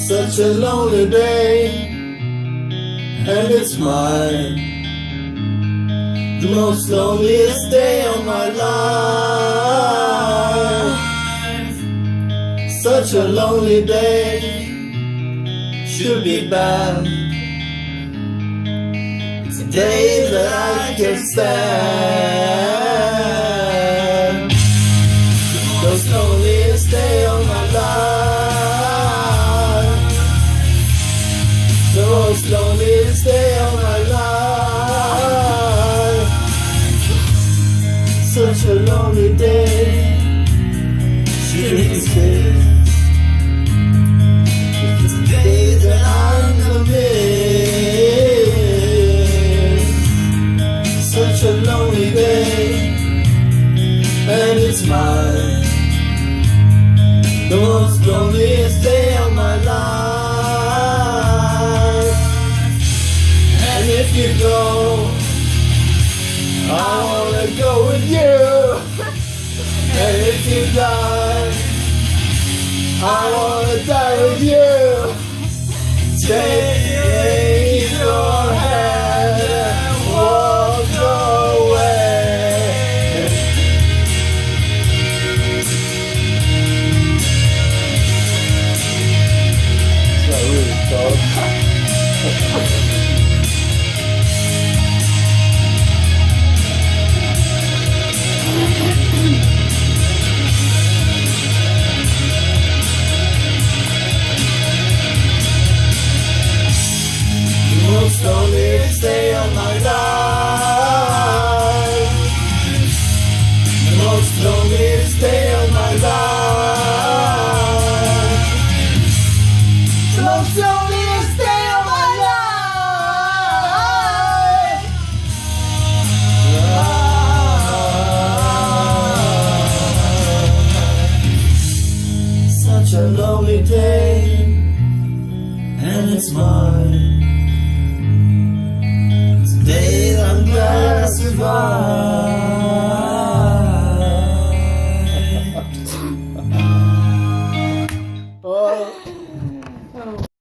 Such a lonely day, and it's mine. The most loneliest day of my life. Such a lonely day, should be bad. It's a day that I can stand. The most loneliest day of my life. The most loneliest day of my life. Such a lonely day, should exist. It's a day that I'm gonna miss. Such a lonely day, and it's mine. The most loneliest day of my life. And if you go, I wanna go with you. And if you die, I wanna die with you. Take your hand and walk away. It's not really tough. Most loneliest day of my life. The most loneliest day of my life. The most loneliest day of my life. Such a lonely day, and it's mine. Day I'm glad I survived.